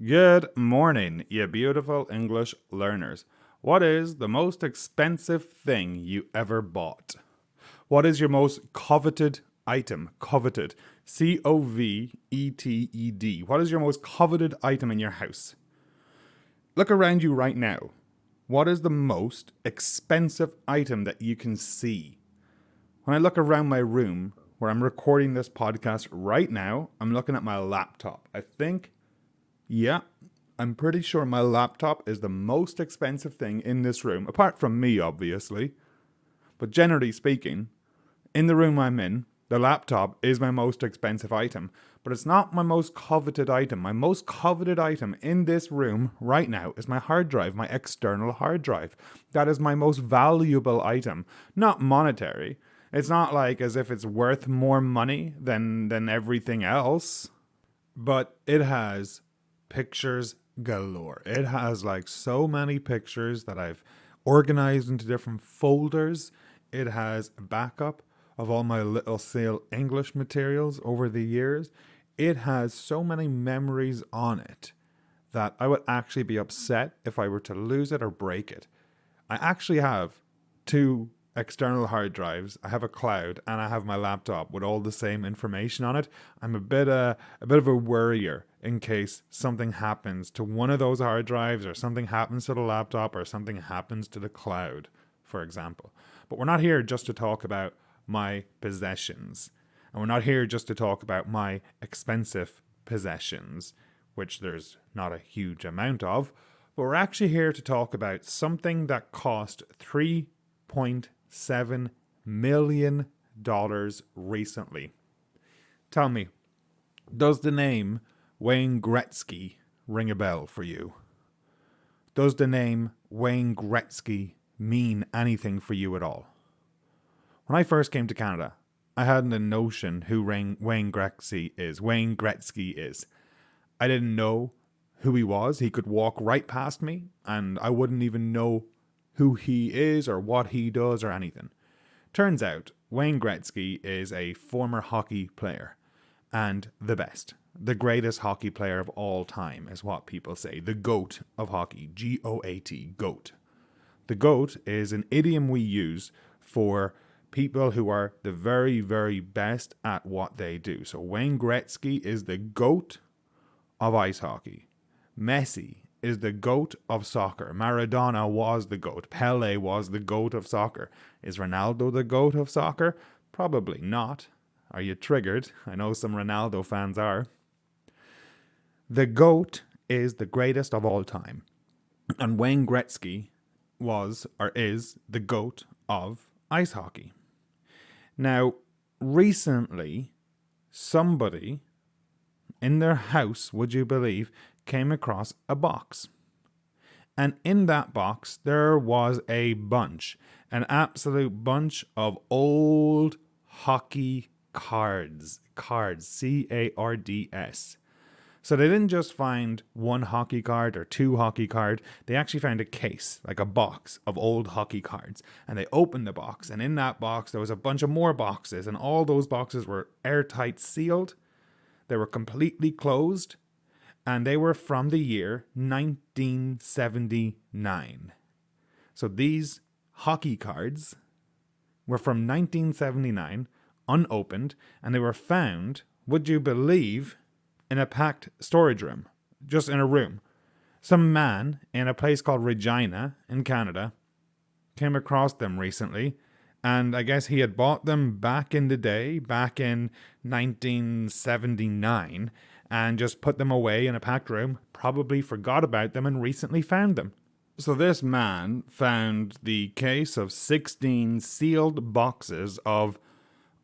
Good morning, you beautiful English learners. What is the most expensive thing you ever bought? What is your most coveted item? Coveted. Coveted. What is your most coveted item in your house? Look around you right now. What is the most expensive item that you can see? When I look around my room where I'm recording this podcast right now, I'm looking at my laptop. Yeah, I'm pretty sure my laptop is the most expensive thing in this room, apart from me, obviously. But generally speaking, in the room I'm in, the laptop is my most expensive item. But it's not my most coveted item. My most coveted item in this room right now is my hard drive, my external hard drive. That is my most valuable item, not monetary. It's not like as if it's worth more money than everything else, but it has pictures galore. It has like so many pictures that I've organized into different folders. It has a backup of all my Little Sail English materials over the years. It has so many memories on it that I would actually be upset if I were to lose it or break it. I actually have two external hard drives. I have a cloud and I have my laptop with all the same information on it. I'm a bit of a worrier in case something happens to one of those hard drives or something happens to the laptop or something happens to the cloud, for example. But we're not here just to talk about my possessions. And we're not here just to talk about my expensive possessions, which there's not a huge amount of, but we're actually here to talk about something that cost $3.7 million recently. Tell me, does the name Wayne Gretzky ring a bell for you? Does the name Wayne Gretzky mean anything for you at all? When I first came to Canada, I hadn't a notion who Wayne Gretzky is. I didn't know who he was. He could walk right past me and I wouldn't even know who he is or what he does or anything. Turns out Wayne Gretzky is a former hockey player and the best. The greatest hockey player of all time is what people say. The GOAT of hockey. GOAT. GOAT. The GOAT is an idiom we use for people who are the very, very best at what they do. So Wayne Gretzky is the GOAT of ice hockey. Messi is the GOAT of soccer. Maradona was the GOAT. Pele was the GOAT of soccer. Is Ronaldo the GOAT of soccer? Probably not. Are you triggered? I know some Ronaldo fans are. The GOAT is the greatest of all time. And Wayne Gretzky was or is the GOAT of ice hockey. Now, recently, somebody in their house, would you believe, came across a box. And in that box, there was an absolute bunch of old hockey cards, cards. So they didn't just find one hockey card or two hockey cards. They actually found a case, like a box of old hockey cards. And they opened the box. And in that box, there was a bunch of more boxes. And all those boxes were airtight sealed. They were completely closed. And they were from the year 1979. So these hockey cards were from 1979, unopened. And they were found, would you believe, in a packed storage room, just in a room. Some man in a place called Regina in Canada came across them recently, and I guess he had bought them back in the day, back in 1979, and just put them away in a packed room, probably forgot about them and recently found them. So this man found the case of 16 sealed boxes of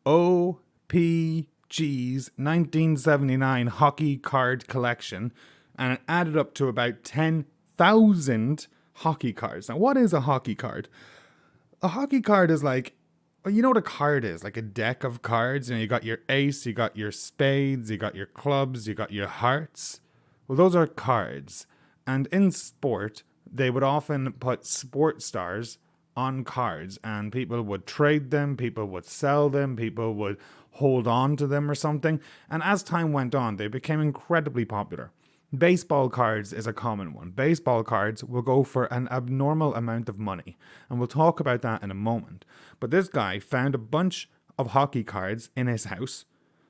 OPG's 1979 hockey card collection, and it added up to about 10,000 hockey cards. Now, what is a hockey card? A hockey card is like, well, you know what a card is? Like a deck of cards. You got your ace, you got your spades, you got your clubs, you got your hearts. Well, those are cards. And in sport, they would often put sport stars on cards, and people would trade them, people would sell them, people would hold on to them or something. And as time went on, they became incredibly popular. Baseball cards is a common one. Baseball cards will go for an abnormal amount of money, and we'll talk about that in a moment. But this guy found a bunch of hockey cards in his house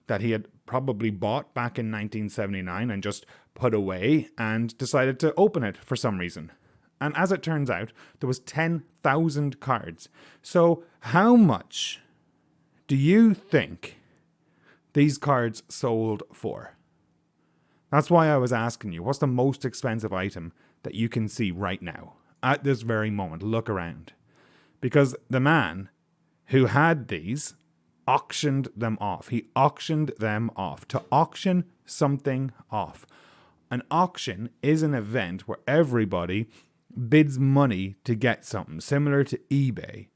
that he had probably bought back in 1979 and just put away, and decided to open it for some reason. And as it turns out, there was 10,000 cards. So how much do you think these cards sold for? That's why I was asking you, what's the most expensive item that you can see right now, at this very moment? Look around. Because the man who had these auctioned them off. He auctioned them off. To auction something off. An auction is an event where everybody bids money to get something, similar to eBay.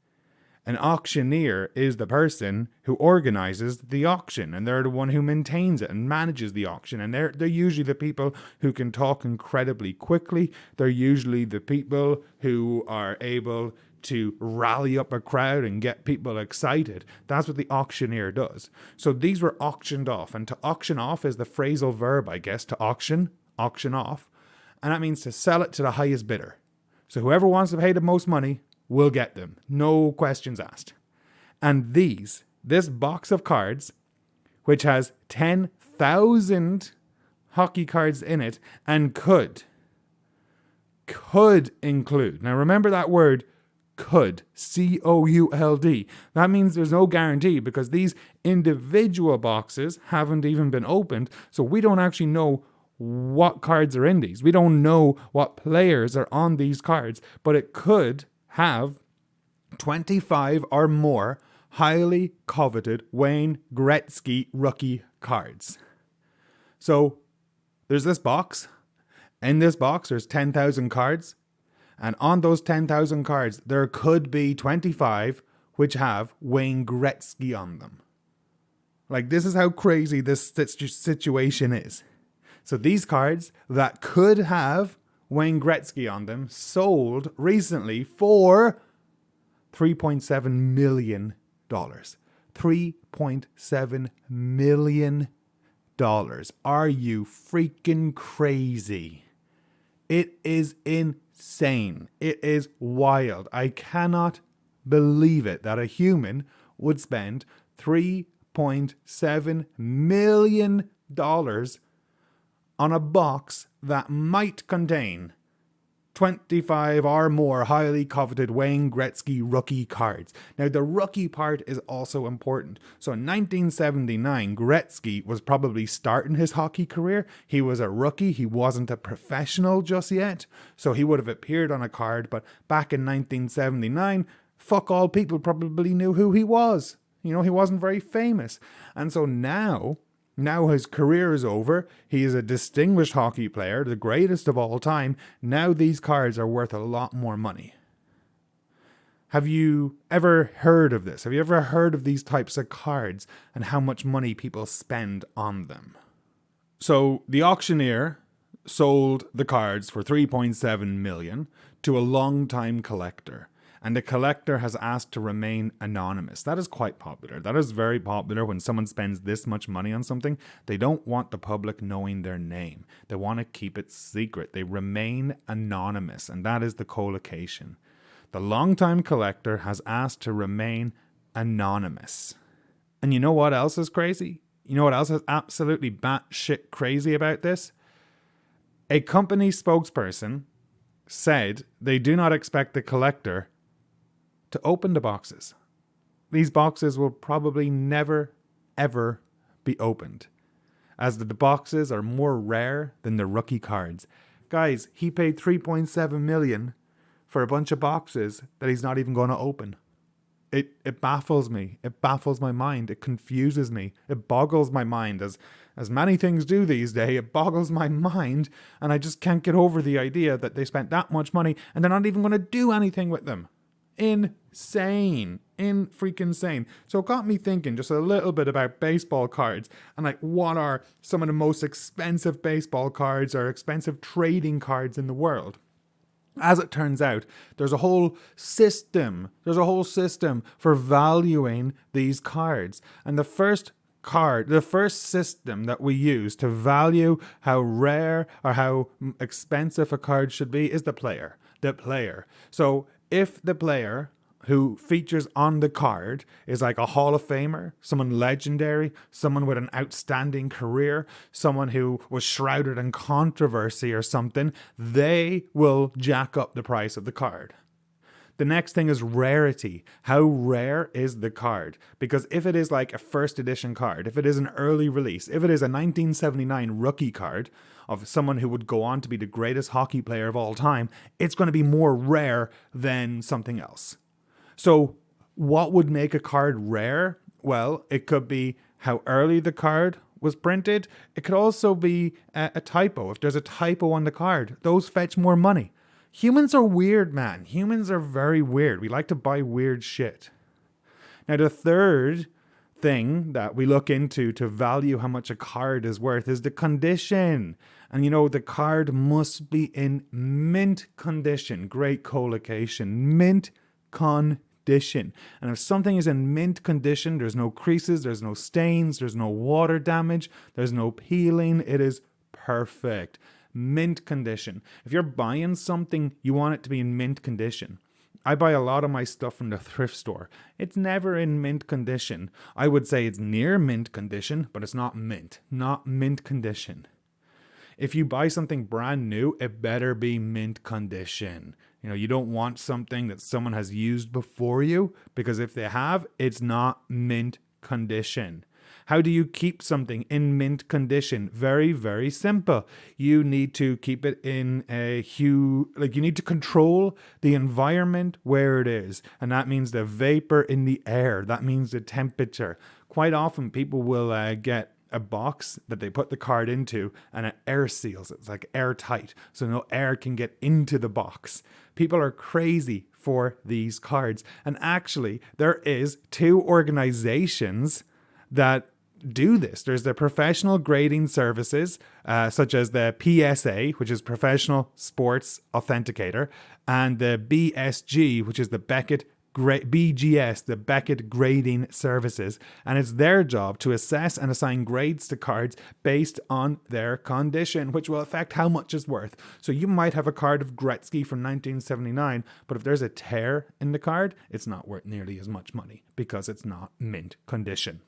An auctioneer is the person who organizes the auction, and they're the one who maintains it and manages the auction. And they're usually the people who can talk incredibly quickly. They're usually the people who are able to rally up a crowd and get people excited. That's what the auctioneer does. So these were auctioned off. And to auction off is the phrasal verb, I guess, to auction off. And that means to sell it to the highest bidder. So whoever wants to pay the most money will get them. No questions asked. And this box of cards, which has 10,000 hockey cards in it, and could include, now remember that word, could, C-O-U-L-D. That means there's no guarantee, because these individual boxes haven't even been opened, so we don't actually know what cards are in these. We don't know what players are on these cards, but it could have 25 or more highly coveted Wayne Gretzky rookie cards. So there's this box. In this box, there's 10,000 cards. And on those 10,000 cards, there could be 25 which have Wayne Gretzky on them. Like, this is how crazy this situation is. So these cards that could have Wayne Gretzky on them sold recently for $3.7 million. $3.7 million. Are you freaking crazy? It is insane. It is wild. I cannot believe it that a human would spend $3.7 million on a box that might contain 25 or more highly coveted Wayne Gretzky rookie cards. Now, the rookie part is also important. So in 1979, Gretzky was probably starting his hockey career. He was a rookie. He wasn't a professional just yet. So he would have appeared on a card. But back in 1979, fuck all, people probably knew who he was. You know, he wasn't very famous. And so now his career is over. He is a distinguished hockey player, the greatest of all time. Now these cards are worth a lot more money. Have you ever heard of this? Have you ever heard of these types of cards and how much money people spend on them? So the auctioneer sold the cards for $3.7 million to a long-time collector. And the collector has asked to remain anonymous. That is quite popular. That is very popular when someone spends this much money on something. They don't want the public knowing their name. They want to keep it secret. They remain anonymous, and that is the collocation. The longtime collector has asked to remain anonymous. And you know what else is crazy? You know what else is absolutely batshit crazy about this? A company spokesperson said they do not expect the collector to open the boxes. These boxes will probably never, ever be opened, as the boxes are more rare than the rookie cards. Guys, he paid $3.7 million for a bunch of boxes that he's not even going to open. It baffles me. It baffles my mind. It confuses me. It boggles my mind, as many things do these days. It boggles my mind, and I just can't get over the idea that they spent that much money and they're not even going to do anything with them. Insane. Freaking sane. So it got me thinking just a little bit about baseball cards and like what are some of the most expensive baseball cards or expensive trading cards in the world. As it turns out, there's a whole system for valuing these cards. And the first card, the first system that we use to value how rare or how expensive a card should be is the player. The player. So if the player who features on the card is like a Hall of Famer, someone legendary, someone with an outstanding career, someone who was shrouded in controversy or something, they will jack up the price of the card. The next thing is rarity. How rare is the card? Because if it is like a first edition card, if it is an early release, if it is a 1979 rookie card of someone who would go on to be the greatest hockey player of all time, it's going to be more rare than something else. So what would make a card rare? Well, it could be how early the card was printed. It could also be a typo. If there's a typo on the card, those fetch more money. Humans are weird, man. Humans are very weird. We like to buy weird shit. Now, the third thing that we look into to value how much a card is worth is the condition. And the card must be in mint condition. Great collocation. Mint condition. And if something is in mint condition, there's no creases, there's no stains, there's no water damage, there's no peeling, it is perfect. Mint condition. If you're buying something, you want it to be in mint condition. I buy a lot of my stuff from the thrift store. It's never in mint condition. I would say it's near mint condition, but it's not mint condition. If you buy something brand new, it better be mint condition. You don't want something that someone has used before you, because if they have, it's not mint condition. How do you keep something in mint condition? Very, very simple. You need to keep it in you need to control the environment where it is. And that means the vapor in the air. That means the temperature. Quite often people will get a box that they put the card into and it air seals. It's like airtight, so no air can get into the box. People are crazy for these cards. And actually, there is 2 organizations that do this. There's the professional grading services, such as the PSA, which is Professional Sports Authenticator, and the BSG, which is the BGS, the Beckett Grading Services. And it's their job to assess and assign grades to cards based on their condition, which will affect how much it's worth. So you might have a card of Gretzky from 1979, but if there's a tear in the card, it's not worth nearly as much money because it's not mint condition.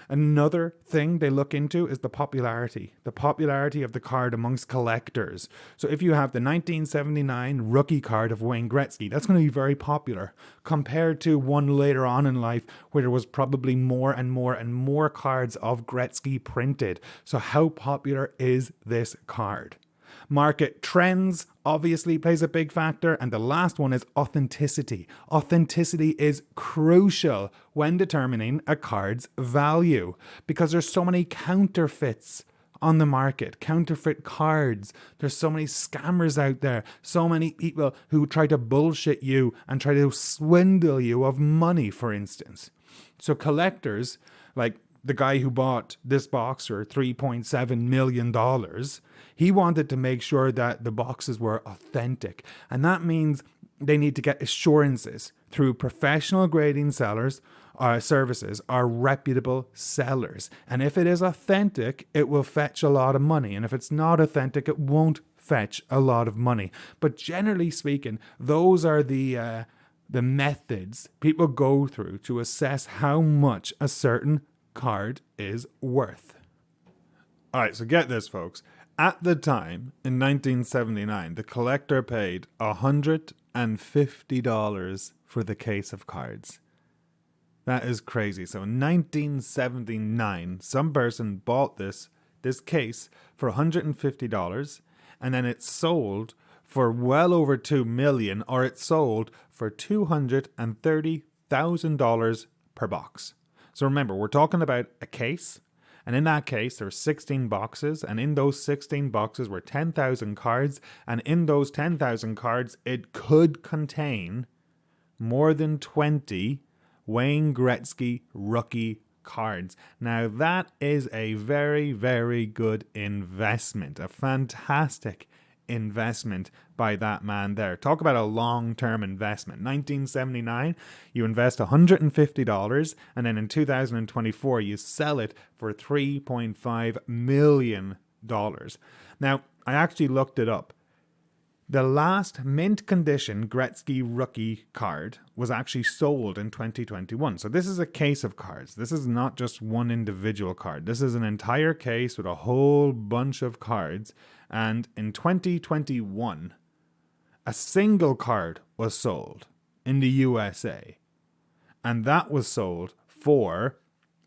Another thing they look into is the popularity of the card amongst collectors. So if you have the 1979 rookie card of Wayne Gretzky, that's going to be very popular compared to one later on in life where there was probably more and more cards of Gretzky printed. So how popular is this card? Market trends obviously plays a big factor. And the last one is authenticity. Authenticity is crucial when determining a card's value because there's so many counterfeits on the market, counterfeit cards. There's so many scammers out there, so many people who try to bullshit you and try to swindle you of money, for instance. So collectors, like the guy who bought this box for $3.7 million, he wanted to make sure that the boxes were authentic. And that means they need to get assurances through professional grading sellers services or reputable sellers. And if it is authentic, it will fetch a lot of money. And if it's not authentic, it won't fetch a lot of money. But generally speaking, those are the methods people go through to assess how much a certain card is worth. All right, so get this, folks. At the time, in 1979, the collector paid $150 for the case of cards. That is crazy. So in 1979, some person bought this case for $150, and then it sold for well over $2 million, or it sold for $230,000 per box. So remember, we're talking about a case, and in that case, there were 16 boxes, and in those 16 boxes were 10,000 cards, and in those 10,000 cards, it could contain more than 20 Wayne Gretzky rookie cards. Now, that is a very, very good investment, a fantastic investment by that man there. Talk about a long-term investment. 1979, you invest $150, and then in 2024, you sell it for $3.5 million. Now, I actually looked it up. The last mint condition Gretzky rookie card was actually sold in 2021. So this is a case of cards. This is not just one individual card. This is an entire case with a whole bunch of cards. And in 2021, a single card was sold in the USA. And that was sold for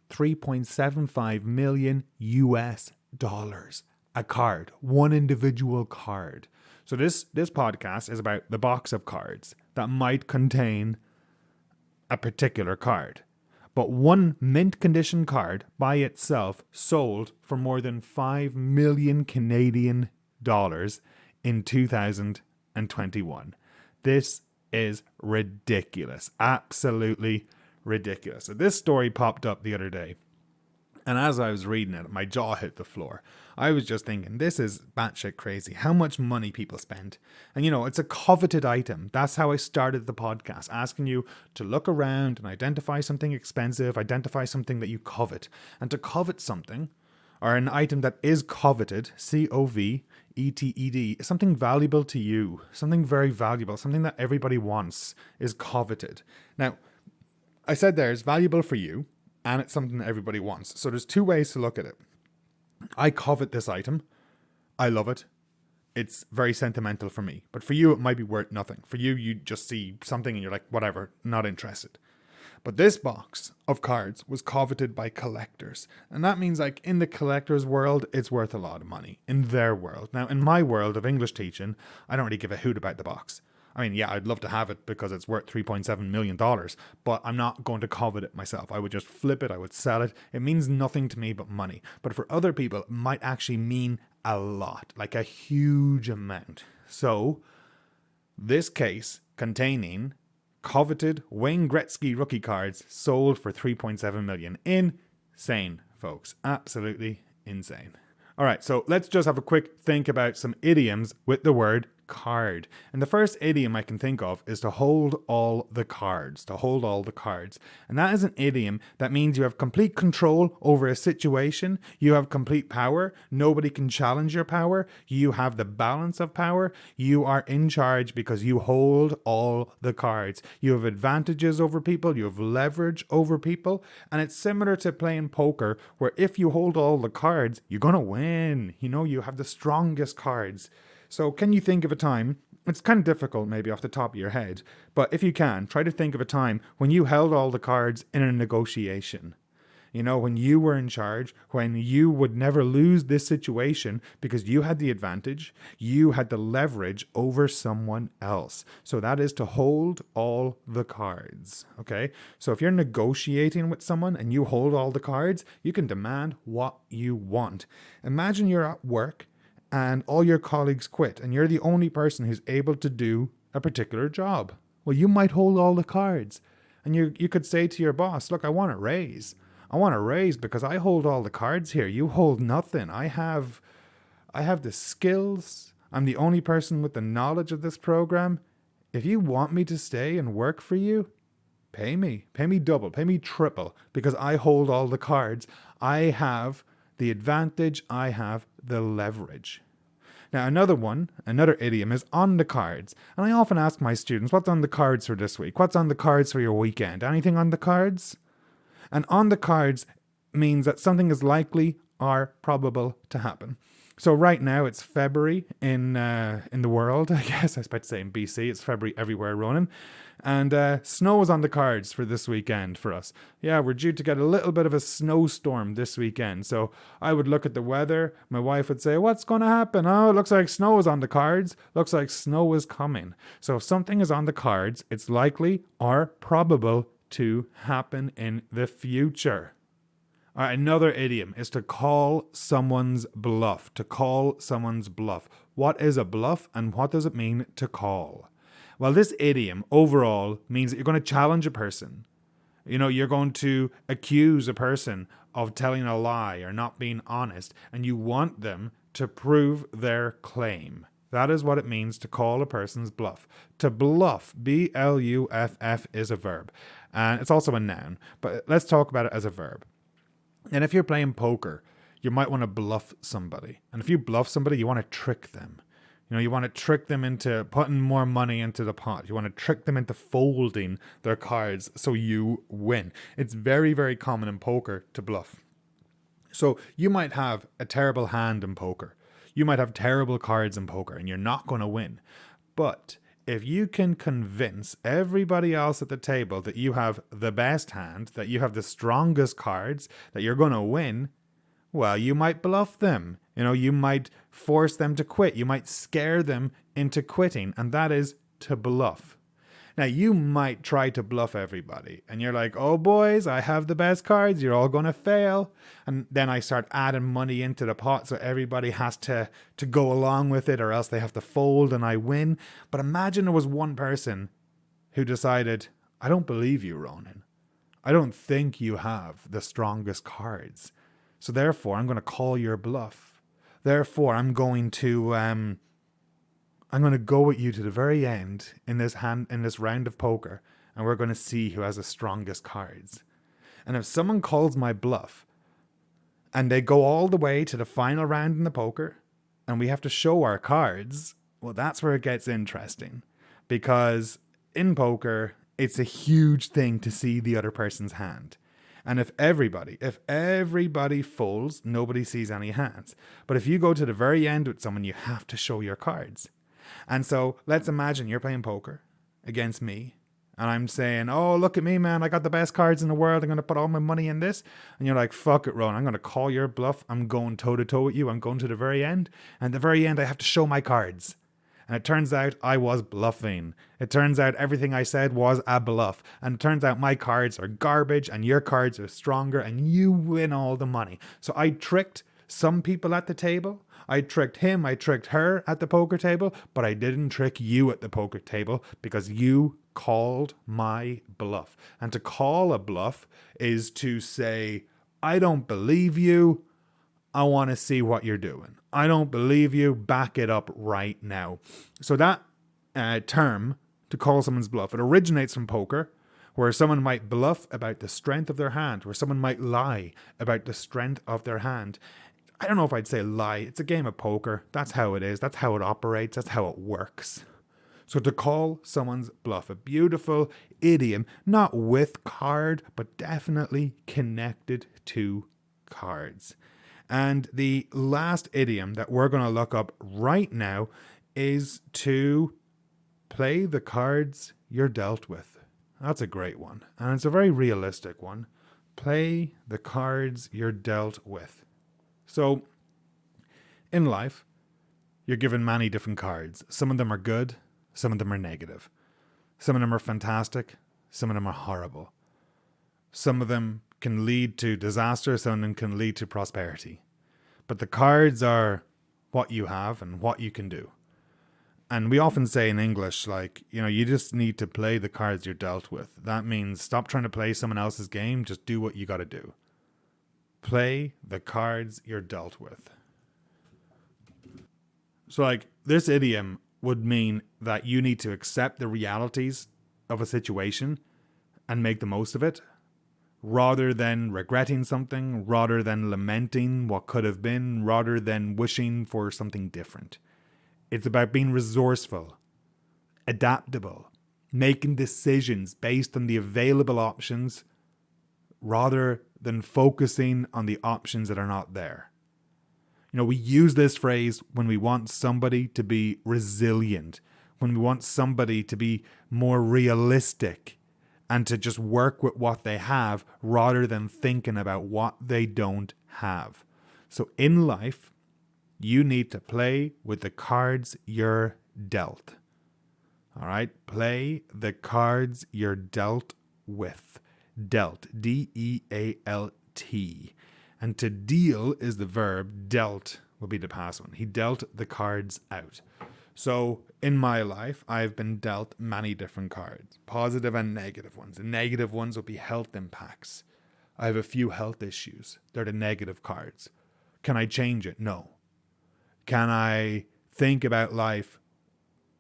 $3.75 million US dollars. A card, one individual card. So this podcast is about the box of cards that might contain a particular card. But one mint condition card by itself sold for more than 5 million Canadian dollars in 2021. This is ridiculous. Absolutely ridiculous. So this story popped up the other day. And as I was reading it, my jaw hit the floor. I was just thinking, this is batshit crazy. How much money people spend. And it's a coveted item. That's how I started the podcast, asking you to look around and identify something expensive, identify something that you covet. And to covet something, or an item that is coveted, C-O-V-E-T-E-D, something valuable to you, something very valuable, something that everybody wants is coveted. Now, I said there, it's valuable for you, and it's something that everybody wants. So there's two ways to look at it. I covet this item. I love it. It's very sentimental for me. But for you, it might be worth nothing. For you, you just see something and you're like, whatever, not interested. But this box of cards was coveted by collectors. And that means like in the collector's world, it's worth a lot of money. In their world. Now, in my world of English teaching, I don't really give a hoot about the box. I mean, yeah, I'd love to have it because it's worth $3.7 million, but I'm not going to covet it myself. I would just flip it. I would sell it. It means nothing to me but money. But for other people, it might actually mean a lot, like a huge amount. So this case containing coveted Wayne Gretzky rookie cards sold for $3.7 million. Insane, folks. Absolutely insane. All right, so let's just have a quick think about some idioms with the word card. And the first idiom I can think of is to hold all the cards, And that is an idiom that means you have complete control over a situation, you have complete power, nobody can challenge your power, you have the balance of power, you are in charge because you hold all the cards. You have advantages over people, you have leverage over people, and it's similar to playing poker where if you hold all the cards, you're gonna win. You have the strongest cards. So can you think of a time, it's kind of difficult maybe off the top of your head, but if you can, try to think of a time when you held all the cards in a negotiation. When you were in charge, when you would never lose this situation because you had the advantage, you had the leverage over someone else. So that is to hold all the cards, okay? So if you're negotiating with someone and you hold all the cards, you can demand what you want. Imagine you're at work and all your colleagues quit, and you're the only person who's able to do a particular job. Well, you might hold all the cards, and you could say to your boss, look, I want a raise. I want a raise because I hold all the cards here. You hold nothing. I have the skills. I'm the only person with the knowledge of this program. If you want me to stay and work for you, pay me. Pay me double. Pay me triple because I hold all the cards. I have the advantage, I have the leverage. Now, another idiom is on the cards. And I often ask my students, what's on the cards for this week? What's on the cards for your weekend? Anything on the cards? And on the cards means that something is likely or probable to happen. So right now it's February in the world, I guess. I was about to say in BC, it's February everywhere, Ronan. And snow is on the cards for this weekend for us. Yeah, we're due to get a little bit of a snowstorm this weekend. So I would look at the weather. My wife would say, what's going to happen? Oh, it looks like snow is on the cards. Looks like snow is coming. So if something is on the cards, it's likely or probable to happen in the future. All right, another idiom is to call someone's bluff. What is a bluff and what does it mean to call? Well, this idiom overall means that you're going to challenge a person. You're going to accuse a person of telling a lie or not being honest, and you want them to prove their claim. That is what it means to call a person's bluff. To bluff, B-L-U-F-F, is a verb. And it's also a noun. But let's talk about it as a verb. And if you're playing poker, you might want to bluff somebody. And if you bluff somebody, you want to trick them. You want to trick them into putting more money into the pot. You want to trick them into folding their cards so you win. It's very, very common in poker to bluff. So you might have a terrible hand in poker. You might have terrible cards in poker and you're not going to win. But if you can convince everybody else at the table that you have the best hand, that you have the strongest cards, that you're going to win, well, you might bluff them. You might force them to quit. You might scare them into quitting. And that is to bluff. Now, you might try to bluff everybody. And you're like, oh, boys, I have the best cards. You're all going to fail. And then I start adding money into the pot so everybody has to go along with it or else they have to fold and I win. But imagine there was one person who decided, I don't believe you, Ronan. I don't think you have the strongest cards. So therefore, I'm going to call your bluff. Therefore, I'm going to go with you to the very end in this round of poker, and we're going to see who has the strongest cards. And if someone calls my bluff, and they go all the way to the final round in the poker, and we have to show our cards, well, that's where it gets interesting. Because in poker, it's a huge thing to see the other person's hand. And if everybody folds, nobody sees any hands. But if you go to the very end with someone, you have to show your cards. And so let's imagine you're playing poker against me. And I'm saying, oh, look at me, man. I got the best cards in the world. I'm going to put all my money in this. And you're like, fuck it, Ron. I'm going to call your bluff. I'm going toe to toe with you. I'm going to the very end. And at the very end, I have to show my cards. And it turns out I was bluffing. It turns out everything I said was a bluff. And it turns out my cards are garbage and your cards are stronger and you win all the money. So I tricked some people at the table. I tricked him, I tricked her at the poker table, but I didn't trick you at the poker table because you called my bluff. And to call a bluff is to say, I don't believe you. I want to see what you're doing. I don't believe you. Back it up right now. So that term, to call someone's bluff, it originates from poker, where someone might bluff about the strength of their hand, where someone might lie about the strength of their hand. I don't know if I'd say lie. It's a game of poker. That's how it is. That's how it operates. That's how it works. So to call someone's bluff, a beautiful idiom, not with card, but definitely connected to cards. And the last idiom that we're going to look up right now is to play the cards you're dealt with. That's a great one. And it's a very realistic one. Play the cards you're dealt with. So, in life, you're given many different cards. Some of them are good, some of them are negative. Some of them are fantastic, some of them are horrible. Some of them can lead to disaster, some of them can lead to prosperity. But the cards are what you have and what you can do. And we often say in English, you just need to play the cards you're dealt with. That means stop trying to play someone else's game, just do what you got to do. Play the cards you're dealt with. So this idiom would mean that you need to accept the realities of a situation and make the most of it, rather than regretting something, rather than lamenting what could have been, rather than wishing for something different. It's about being resourceful, adaptable, making decisions based on the available options, rather than focusing on the options that are not there. We use this phrase when we want somebody to be resilient, when we want somebody to be more realistic and to just work with what they have rather than thinking about what they don't have. So in life, you need to play with the cards you're dealt. All right? Play the cards you're dealt with. Dealt. D-E-A-L-T. And to deal is the verb. Dealt will be the past one. He dealt the cards out. So in my life, I've been dealt many different cards, positive and negative ones. The negative ones will be health impacts. I have a few health issues. They're the negative cards. Can I change it? No. Can I think about life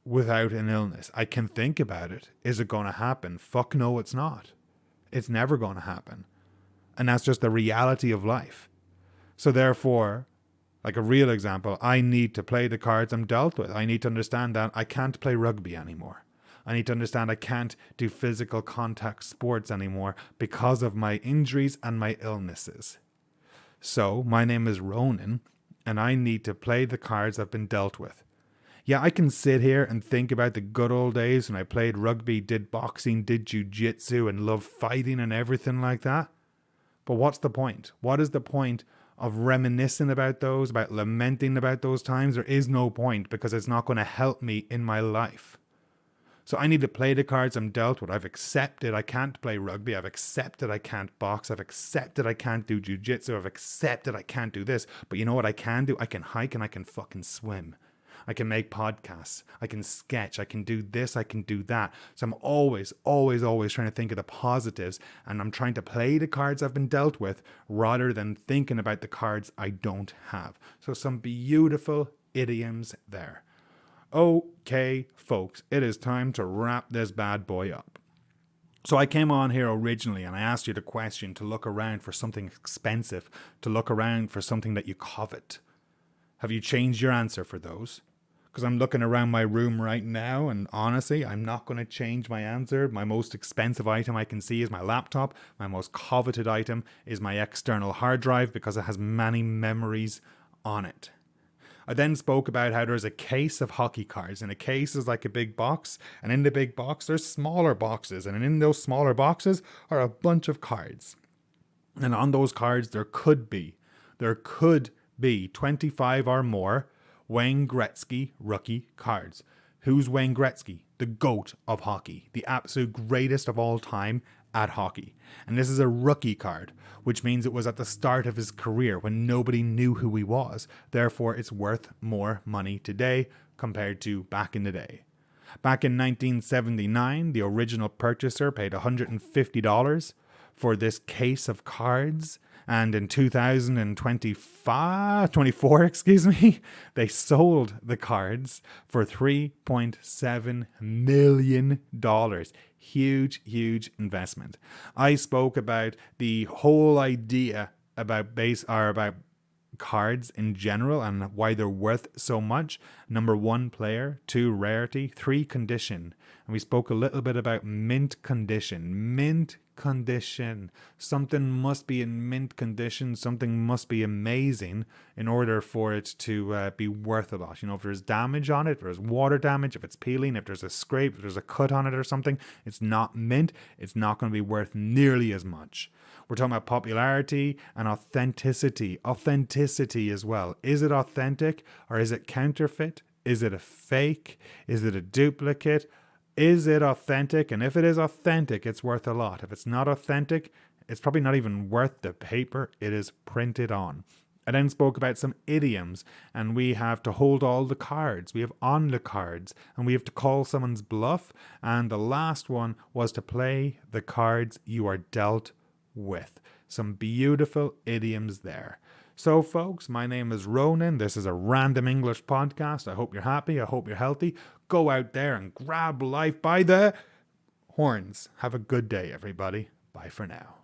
without an illness. I can think about it. Is it going to happen? Fuck no, it's not. It's never going to happen. And that's just the reality of life. So therefore, like a real example, I need to play the cards I'm dealt with. I need to understand that I can't play rugby anymore. I need to understand I can't do physical contact sports anymore because of my injuries and my illnesses. So my name is Ronan, and I need to play the cards I've been dealt with. Yeah, I can sit here and think about the good old days when I played rugby, did boxing, did jiu-jitsu, and loved fighting and everything like that. But what's the point? What is the point of reminiscing about those, about lamenting about those times? There is no point, because it's not going to help me in my life. So I need to play the cards I'm dealt with. I've accepted I can't play rugby. I've accepted I can't box. I've accepted I can't do jiu-jitsu. I've accepted I can't do this. But you know what I can do? I can hike and I can fucking swim. I can make podcasts. I can sketch. I can do this. I can do that. So I'm always trying to think of the positives, and I'm trying to play the cards I've been dealt with rather than thinking about the cards I don't have. So some beautiful idioms there. Okay, folks, it is time to wrap this bad boy up. So I came on here originally and I asked you the question to look around for something expensive, to look around for something that you covet. Have you changed your answer for those? Because I'm looking around my room right now, and honestly, I'm not going to change my answer. My most expensive item I can see is my laptop. My most coveted item is my external hard drive because it has many memories on it. I then spoke about how there's a case of hockey cards, and a case is like a big box, and in the big box there's smaller boxes, and in those smaller boxes are a bunch of cards. And on those cards there could be 25 or more Wayne Gretzky rookie cards. Who's Wayne Gretzky? The GOAT of hockey, the absolute greatest of all time at hockey. And this is a rookie card, which means it was at the start of his career when nobody knew who he was. Therefore, it's worth more money today compared to back in the day. Back in 1979, the original purchaser paid $150 for this case of cards. And in 2024, they sold the cards for $3.7 million. Huge investment. I spoke about the whole idea about cards in general and why they're worth so much. Number 1, player. 2, rarity. 3, condition. And we spoke a little bit about mint condition. Mint condition. Something must be in mint condition. Something must be amazing in order for it to be worth a lot. You know, if there's damage on it, if there's water damage, if it's peeling, if there's a scrape, if there's a cut on it or something, it's not mint. It's not going to be worth nearly as much. We're talking about popularity and authenticity. Authenticity as well. Is it authentic or is it counterfeit? Is it a fake? Is it a duplicate? Is it authentic? And if it is authentic, it's worth a lot. If it's not authentic, it's probably not even worth the paper it is printed on. I then spoke about some idioms, and we have to hold all the cards. We have on the cards, and we have to call someone's bluff. And the last one was to play the cards you are dealt with. Some beautiful idioms there. So folks, my name is Ronan. This is a random English podcast. I hope you're happy. I hope you're healthy. Go out there and grab life by the horns. Have a good day, everybody. Bye for now.